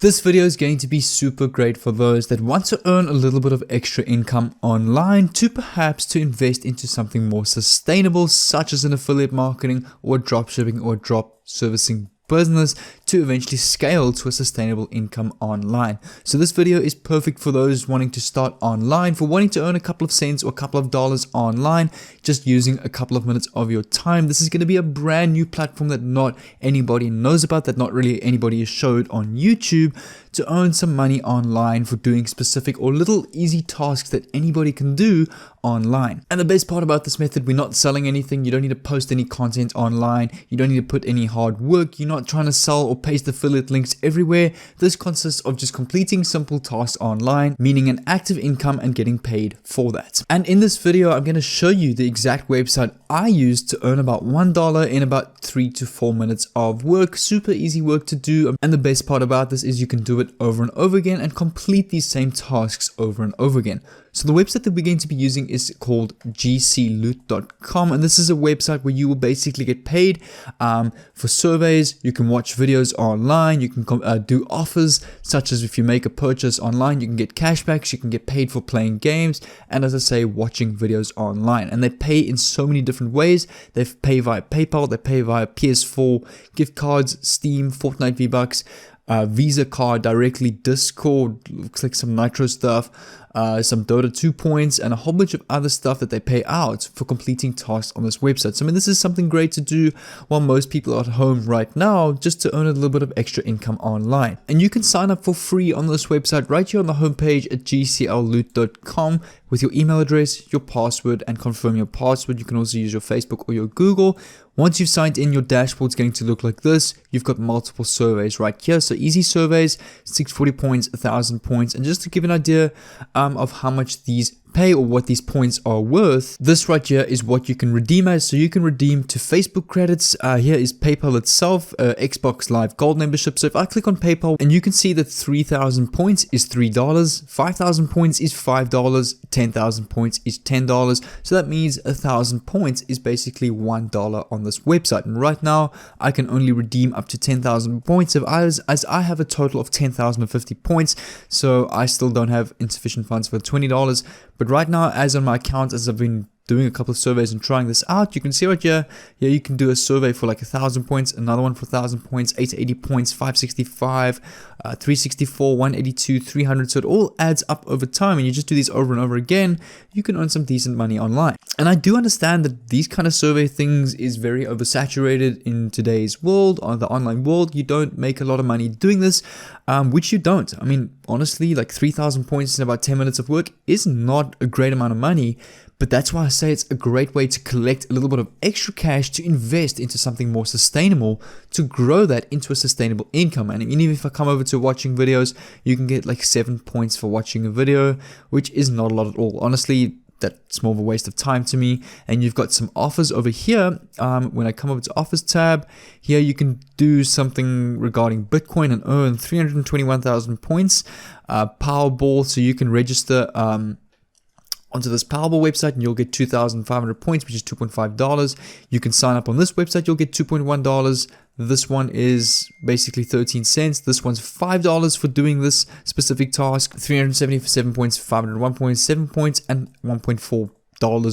This video is going to be super great for those that want to earn a little bit of extra income online to perhaps invest into something more sustainable, such as an affiliate marketing or dropshipping or drop servicing business to eventually scale to a sustainable income online. So this video is perfect for those wanting to start online, for wanting to earn a couple of cents or a couple of dollars online, just using a couple of minutes of your time. This is going to be a brand new platform that not anybody knows about, that not really anybody is showed on YouTube, to earn some money online for doing specific or little easy tasks that anybody can do online. And the best part about this method, we're not selling anything. You don't need to post any content online. You don't need to put any hard work. You're not trying to sell or paste affiliate links everywhere. This consists of just completing simple tasks online, meaning an active income and getting paid for that. And in this video, I'm going to show you the exact website I used to earn about $1 in about 3 to 4 minutes of work. Super easy work to do. And the best part about this is you can do it over and over again and complete these same tasks over and over again. So the website that we're going to be using is called gcloot.com, and this is a website where you will basically get paid for surveys. You can watch videos online, you can do offers, such as if you make a purchase online, you can get cashbacks, you can get paid for playing games, and as I say, watching videos online. And they pay in so many different ways. They pay via PayPal, they pay via PS4, gift cards, Steam, Fortnite V-Bucks, Visa card directly, Discord, looks like some Nitro stuff, some Dota 2 points, and a whole bunch of other stuff that they pay out for completing tasks on this website. So I mean, this is something great to do while most people are at home right now, just to earn a little bit of extra income online. And you can sign up for free on this website right here on the homepage at gcloot.com with your email address, your password, and confirm your password. You can also use your Facebook or your Google. Once you've signed in, your dashboard's going to look like this. You've got multiple surveys right here. So easy surveys, 640 points, 1,000 points. And just to give an idea of how much these pay or what these points are worth, this right here is what you can redeem as. So you can redeem to Facebook credits. Here is PayPal itself, Xbox Live Gold membership. So if I click on PayPal, and you can see that 3,000 points is $3, 5,000 points is $5, 10,000 points is $10. So that means 1,000 points is basically $1 on this website. And right now I can only redeem up to 10,000 points as I have a total of 10,050 points. So I still don't have insufficient funds for $20. But right now, as on my account, as I've been doing a couple of surveys and trying this out, you can see right here, you can do a survey for like 1,000 points, another one for 1,000 points, 880 points, 565, 364, 182, 300. So it all adds up over time, and you just do these over and over again, you can earn some decent money online. And I do understand that these kind of survey things is very oversaturated in today's world, on the online world. You don't make a lot of money doing this, which you don't. I mean, honestly, like 3,000 points in about 10 minutes of work is not a great amount of money. But that's why I say it's a great way to collect a little bit of extra cash to invest into something more sustainable, to grow that into a sustainable income. And even if I come over to watching videos, you can get like 7 points for watching a video, which is not a lot at all. Honestly, that's more of a waste of time to me. And you've got some offers over here. When I come over to offers tab, here you can do something regarding Bitcoin and earn 321,000 points. Powerball, so you can register onto this Powerball website and you'll get 2,500 points, which is $2.5. You can sign up on this website, you'll get $2.1. This one is basically 13 cents. This one's $5 for doing this specific task. 377 points, 501 points, 7 points, and $1.4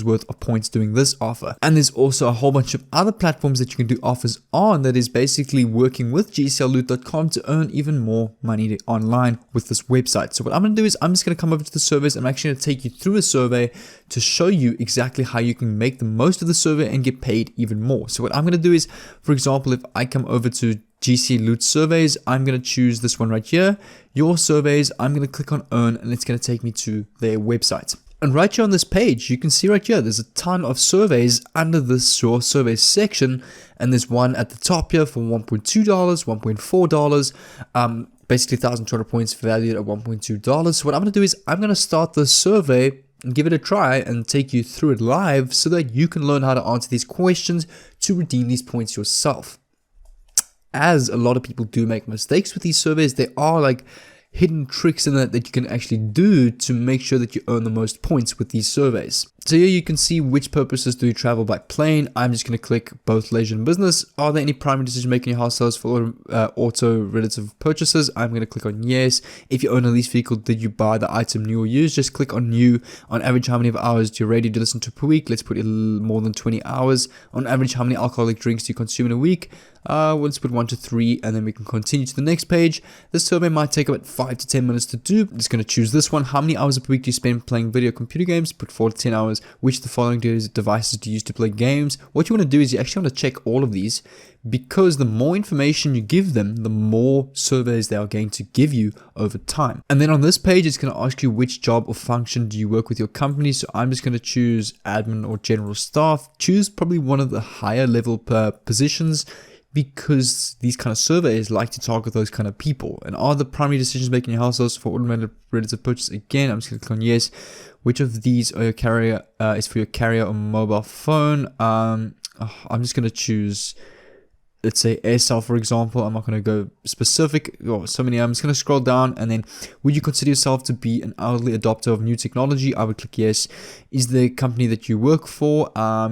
worth of points doing this offer. And there's also a whole bunch of other platforms that you can do offers on, that is basically working with gcloot.com to earn even more money online with this website. So what I'm going to do is I'm just going to come over to the surveys. I'm actually going to take you through a survey to show you exactly how you can make the most of the survey and get paid even more. So what I'm going to do is, for example, if I come over to GC Loot surveys, I'm going to choose this one right here, your surveys. I'm going to click on earn, and it's going to take me to their website. And right here on this page, you can see right here, there's a ton of surveys under this your surveys section. And there's one at the top here for $1.2, $1.4, basically 1,200 points valued at $1.2. So what I'm going to do is I'm going to start the survey and give it a try and take you through it live so that you can learn how to answer these questions to redeem these points yourself. As a lot of people do make mistakes with these surveys, there are like hidden tricks in that you can actually do to make sure that you earn the most points with these surveys. So here you can see which purposes do you travel by plane. I'm just going to click both leisure and business. Are there any primary decision making in your households for auto relative purchases? I'm going to click on yes. If you own a leased vehicle, did you buy the item new or used? Just click on new. On average, how many hours do you radio to listen to per week? Let's put it more than 20 hours. On average, how many alcoholic drinks do you consume in a week? Let's put 1 to 3, and then we can continue to the next page. This survey might take about 5 to 10 minutes to do. I'm just going to choose this one. How many hours per week do you spend playing video computer games? Put 4 to 10 hours. Which of the following devices do you use to play games? What you want to do is you actually want to check all of these, because the more information you give them, the more surveys they are going to give you over time. And then on this page, it's going to ask you which job or function do you work with your company. So I'm just going to choose admin or general staff. Choose probably one of the higher level positions, because these kind of surveys like to target those kind of people. And are the primary decisions making your households for automated relative purchase? Again, I'm just going to click on yes. Which of these are your carrier is for your carrier or mobile phone? I'm just going to choose, let's say Aircell, for example. I'm not going to go specific. I'm just going to scroll down, and then would you consider yourself to be an early adopter of new technology? I would click yes. Is the company that you work for?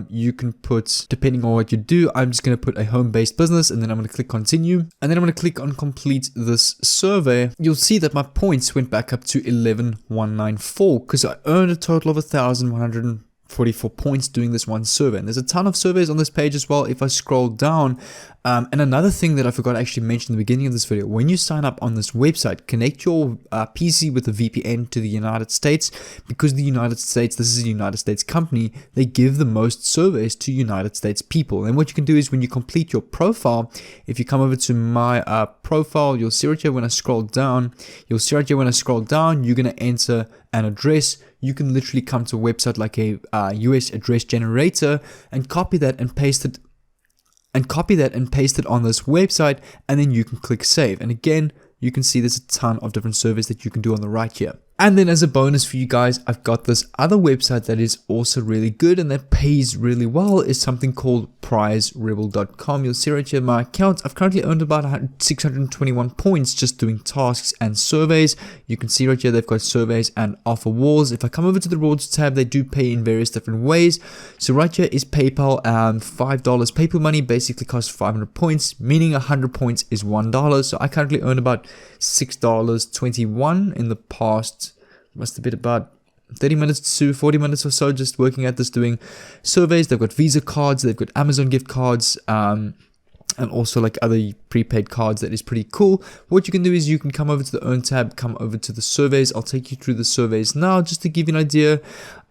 You can put, depending on what you do, I'm just going to put a home-based business, and then I'm going to click continue, and then I'm going to click on complete this survey. You'll see that my points went back up to 11,194 because I earned a total of 1,144 points doing this one survey. And there's a ton of surveys on this page as well if I scroll down. And another thing that I forgot to actually mention in the beginning of this video, when you sign up on this website, connect your PC with a VPN to the United States, because the United States, this is a United States company, they give the most surveys to United States people. And what you can do is when you complete your profile, if you come over to my profile, you'll see right here when I scroll down, you're going to enter an address. You can literally come to a website like a US address generator and copy that and paste it on this website, and then you can click save. And again, you can see there's a ton of different surveys that you can do on the right here. And then as a bonus for you guys, I've got this other website that is also really good and that pays really well. Is something called PrizeRebel.com. You'll see right here my account. I've currently earned about 621 points just doing tasks and surveys. You can see right here they've got surveys and offer walls. If I come over to the rewards tab, they do pay in various different ways. So right here is PayPal, $5. PayPal money basically costs 500 points, meaning 100 points is $1. So I currently earn about $6.21 in the past. Must have been about 30 minutes to 40 minutes or so just working at this, doing surveys. They've got Visa cards, they've got Amazon gift cards, and also like other prepaid cards. That is pretty cool. What you can do is you can come over to the earn tab, come over to the surveys. I'll take you through the surveys now just to give you an idea.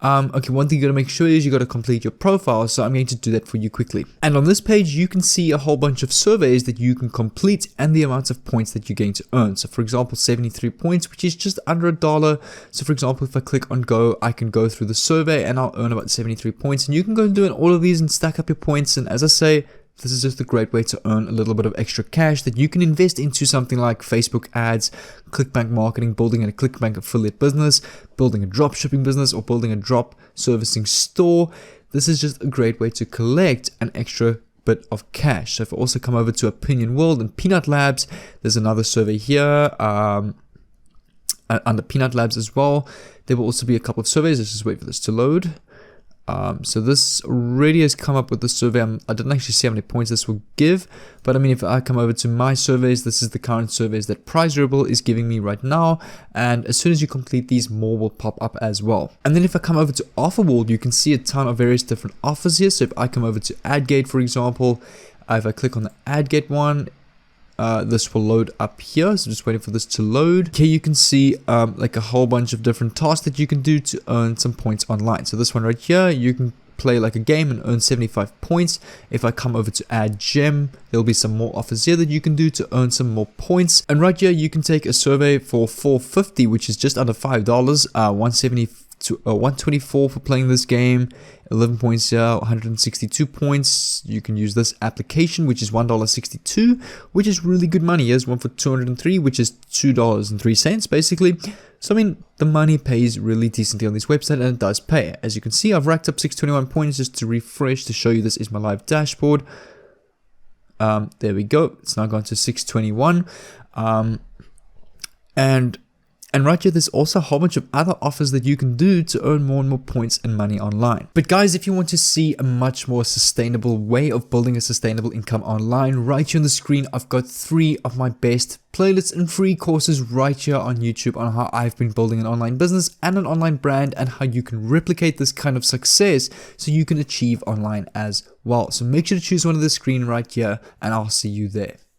Okay, one thing you got to make sure is you got to complete your profile, so I'm going to do that for you quickly. And on this page you can see a whole bunch of surveys that you can complete and the amounts of points that you're going to earn. So for example, 73 points, which is just under $1. So for example, if I click on go, I can go through the survey and I'll earn about 73 points, and you can go and do all of these and stack up your points. And as I say, this is just a great way to earn a little bit of extra cash that you can invest into something like Facebook ads, ClickBank marketing, building a ClickBank affiliate business, building a drop shipping business, or building a drop servicing store. This is just a great way to collect an extra bit of cash. So if I also come over to Opinion World and Peanut Labs, there's another survey here under Peanut Labs as well. There will also be a couple of surveys. Let's just wait for this to load. So this already has come up with the survey. I didn't actually see how many points this will give, but I mean, if I come over to my surveys, this is the current surveys that PrizeRebel is giving me right now. And as soon as you complete these, more will pop up as well. And then if I come over to OfferWall, you can see a ton of various different offers here. So if I come over to AdGate, for example, if I click on the AdGate one, this will load up here. So just waiting for this to load. Here you can see like a whole bunch of different tasks that you can do to earn some points online. So this one right here, you can play like a game and earn 75 points. If I come over to add gem, there'll be some more offers here that you can do to earn some more points. And right here you can take a survey for $4.50, which is just under $5, 170 to 124 for playing this game, 11 points here, 162 points. You can use this application, which is $1.62, which is really good money. Here's one for 203, which is $2.03 basically. So I mean, the money pays really decently on this website, and it does pay. As you can see, I've racked up 621 points. Just to refresh to show you, this is my live dashboard. There we go. It's now gone to 621, and And right here, there's also a whole bunch of other offers that you can do to earn more and more points and money online. But guys, if you want to see a much more sustainable way of building a sustainable income online, right here on the screen, I've got 3 of my best playlists and free courses right here on YouTube on how I've been building an online business and an online brand, and how you can replicate this kind of success so you can achieve online as well. So make sure to choose one of the screen right here, and I'll see you there.